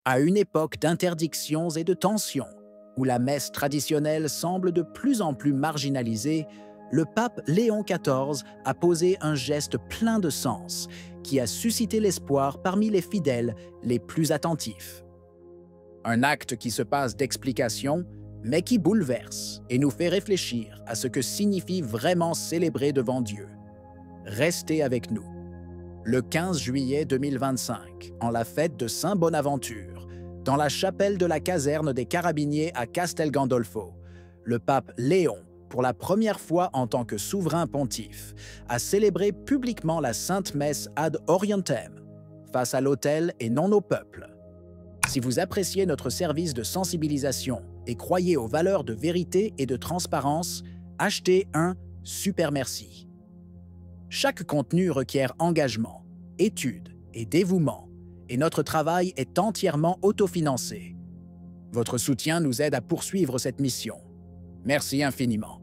À une époque d'interdictions et de tensions, où la messe traditionnelle semble de plus en plus marginalisée, le pape Léon XIV a posé un geste plein de sens qui a suscité l'espoir parmi les fidèles les plus attentifs. Un acte qui se passe d'explication, mais qui bouleverse et nous fait réfléchir à ce que signifie vraiment célébrer devant Dieu. Restez avec nous. Le 15 juillet 2025, en la fête de Saint Bonaventure, dans la chapelle de la caserne des Carabiniers à Castel Gandolfo, le pape Léon, pour la première fois en tant que souverain pontife, a célébré publiquement la Sainte Messe ad Orientem, face à l'autel et non au peuple. Si vous appréciez notre service de sensibilisation et croyez aux valeurs de vérité et de transparence, achetez un Super Merci. Chaque contenu requiert engagement, étude et dévouement, et notre travail est entièrement autofinancé. Votre soutien nous aide à poursuivre cette mission. Merci infiniment.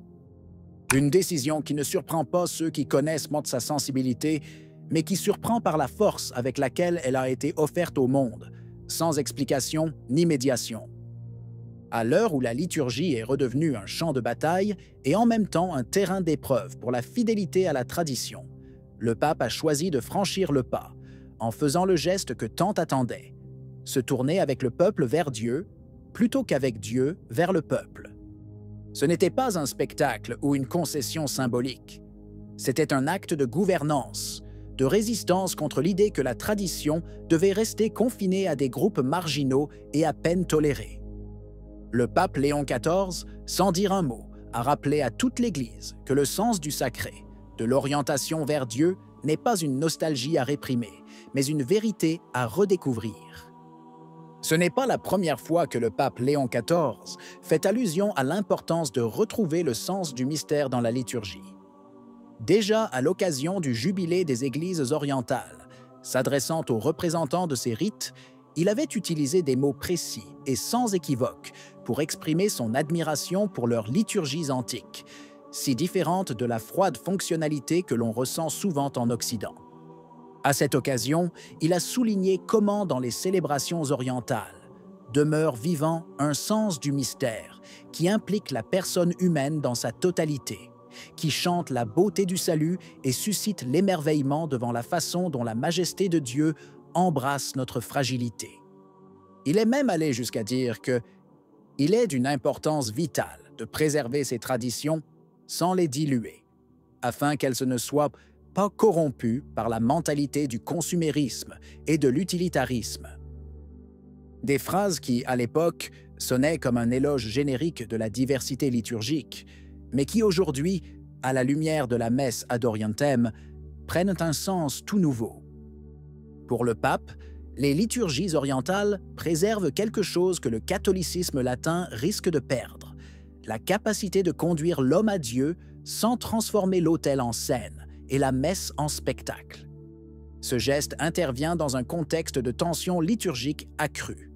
Une décision qui ne surprend pas ceux qui connaissent sa sensibilité, mais qui surprend par la force avec laquelle elle a été offerte au monde, sans explication ni médiation. À l'heure où la liturgie est redevenue un champ de bataille et en même temps un terrain d'épreuve pour la fidélité à la tradition, le pape a choisi de franchir le pas, en faisant le geste que tant attendaient, se tourner avec le peuple vers Dieu, plutôt qu'avec Dieu vers le peuple. Ce n'était pas un spectacle ou une concession symbolique. C'était un acte de gouvernance, de résistance contre l'idée que la tradition devait rester confinée à des groupes marginaux et à peine tolérés. Le pape Léon XIV, sans dire un mot, a rappelé à toute l'Église que le sens du sacré, de l'orientation vers Dieu, n'est pas une nostalgie à réprimer, mais une vérité à redécouvrir. Ce n'est pas la première fois que le pape Léon XIV fait allusion à l'importance de retrouver le sens du mystère dans la liturgie. Déjà à l'occasion du jubilé des Églises orientales, s'adressant aux représentants de ces rites, il avait utilisé des mots précis et sans équivoque pour exprimer son admiration pour leurs liturgies antiques, si différentes de la froide fonctionnalité que l'on ressent souvent en Occident. À cette occasion, il a souligné comment dans les célébrations orientales demeure vivant un sens du mystère qui implique la personne humaine dans sa totalité, qui chante la beauté du salut et suscite l'émerveillement devant la façon dont la majesté de Dieu embrasse notre fragilité. Il est même allé jusqu'à dire que il est d'une importance vitale de préserver ces traditions sans les diluer, afin qu'elles ne soient pas corrompues par la mentalité du consumérisme et de l'utilitarisme. Des phrases qui, à l'époque, sonnaient comme un éloge générique de la diversité liturgique, mais qui aujourd'hui, à la lumière de la messe ad Orientem, prennent un sens tout nouveau. Pour le pape, les liturgies orientales préservent quelque chose que le catholicisme latin risque de perdre, la capacité de conduire l'homme à Dieu sans transformer l'autel en scène et la messe en spectacle. Ce geste intervient dans un contexte de tension liturgique accrue.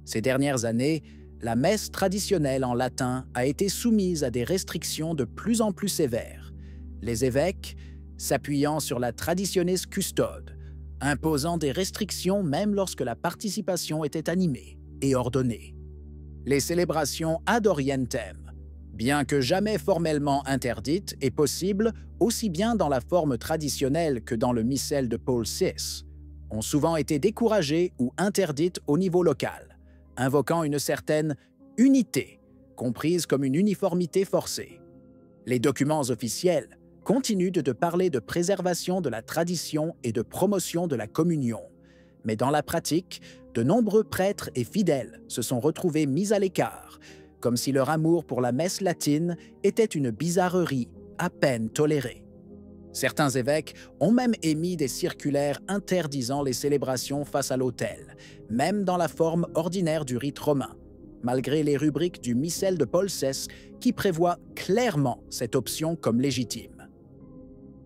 Ces dernières années, la messe traditionnelle en latin a été soumise à des restrictions de plus en plus sévères, les évêques s'appuyant sur la traditionis custode, imposant des restrictions même lorsque la participation était animée et ordonnée. Les célébrations ad Orientem, bien que jamais formellement interdites et possibles aussi bien dans la forme traditionnelle que dans le missel de Paul VI, ont souvent été découragées ou interdites au niveau local, invoquant une certaine unité, comprise comme une uniformité forcée. Les documents officiels continuent de parler de préservation de la tradition et de promotion de la communion, mais dans la pratique, de nombreux prêtres et fidèles se sont retrouvés mis à l'écart, comme si leur amour pour la messe latine était une bizarrerie à peine tolérée. Certains évêques ont même émis des circulaires interdisant les célébrations face à l'autel, même dans la forme ordinaire du rite romain, malgré les rubriques du missel de Paul VI qui prévoient clairement cette option comme légitime.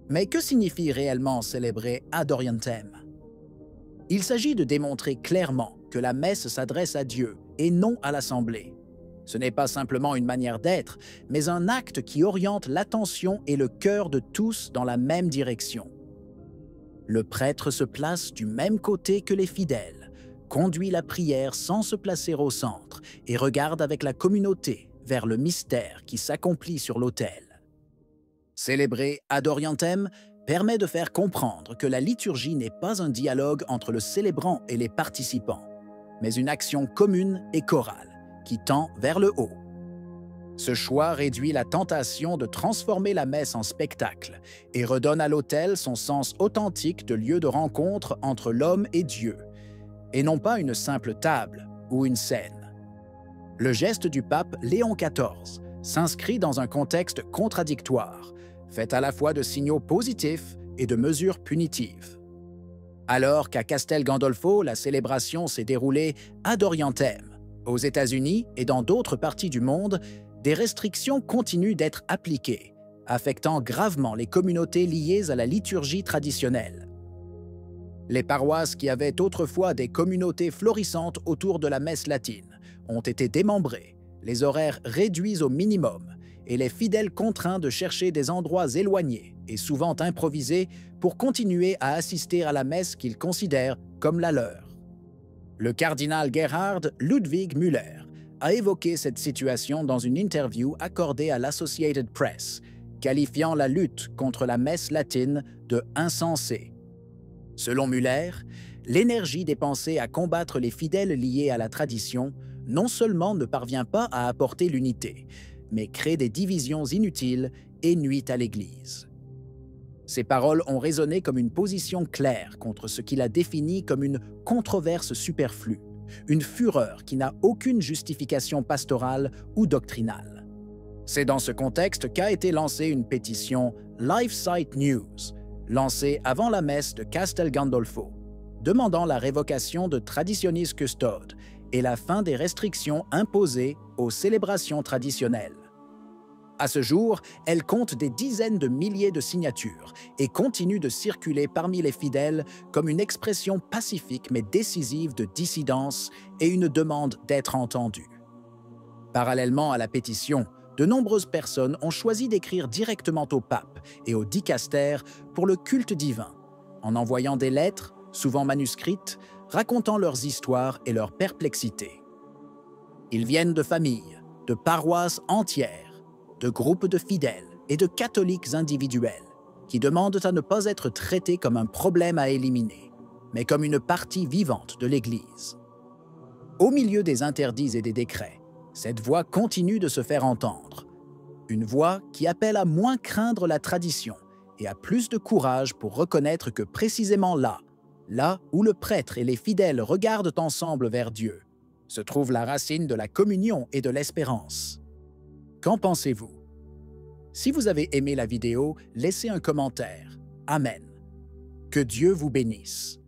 Mais que signifie réellement célébrer ad Orientem? Il s'agit de démontrer clairement que la messe s'adresse à Dieu et non à l'Assemblée. Ce n'est pas simplement une manière d'être, mais un acte qui oriente l'attention et le cœur de tous dans la même direction. Le prêtre se place du même côté que les fidèles, conduit la prière sans se placer au centre et regarde avec la communauté vers le mystère qui s'accomplit sur l'autel. Célébrer Ad Orientem permet de faire comprendre que la liturgie n'est pas un dialogue entre le célébrant et les participants, mais une action commune et chorale qui tend vers le haut. Ce choix réduit la tentation de transformer la messe en spectacle et redonne à l'autel son sens authentique de lieu de rencontre entre l'homme et Dieu, et non pas une simple table ou une scène. Le geste du pape Léon XIV s'inscrit dans un contexte contradictoire, fait à la fois de signaux positifs et de mesures punitives. Alors qu'à Castel Gandolfo, la célébration s'est déroulée Ad Orientem, aux États-Unis et dans d'autres parties du monde, des restrictions continuent d'être appliquées, affectant gravement les communautés liées à la liturgie traditionnelle. Les paroisses qui avaient autrefois des communautés florissantes autour de la messe latine ont été démembrées, les horaires réduits au minimum et les fidèles contraints de chercher des endroits éloignés et souvent improvisés pour continuer à assister à la messe qu'ils considèrent comme la leur. Le cardinal Gerhard Ludwig Müller a évoqué cette situation dans une interview accordée à l'Associated Press, qualifiant la lutte contre la messe latine de « insensée ». Selon Müller, l'énergie dépensée à combattre les fidèles liés à la tradition non seulement ne parvient pas à apporter l'unité, mais crée des divisions inutiles et nuit à l'Église. Ces paroles ont résonné comme une position claire contre ce qu'il a défini comme une controverse superflue, une fureur qui n'a aucune justification pastorale ou doctrinale. C'est dans ce contexte qu'a été lancée une pétition LifeSite News, lancée avant la messe de Castel Gandolfo, demandant la révocation de Traditionis Custode et la fin des restrictions imposées aux célébrations traditionnelles. À ce jour, elle compte des dizaines de milliers de signatures et continue de circuler parmi les fidèles comme une expression pacifique mais décisive de dissidence et une demande d'être entendue. Parallèlement à la pétition, de nombreuses personnes ont choisi d'écrire directement au pape et au dicaster pour le culte divin, en envoyant des lettres, souvent manuscrites, racontant leurs histoires et leurs perplexités. Ils viennent de familles, de paroisses entières, de groupes de fidèles et de catholiques individuels qui demandent à ne pas être traités comme un problème à éliminer, mais comme une partie vivante de l'Église. Au milieu des interdits et des décrets, cette voix continue de se faire entendre. Une voix qui appelle à moins craindre la tradition et à plus de courage pour reconnaître que précisément là où le prêtre et les fidèles regardent ensemble vers Dieu, se trouve la racine de la communion et de l'espérance. Qu'en pensez-vous? Si vous avez aimé la vidéo, laissez un commentaire. Amen. Que Dieu vous bénisse.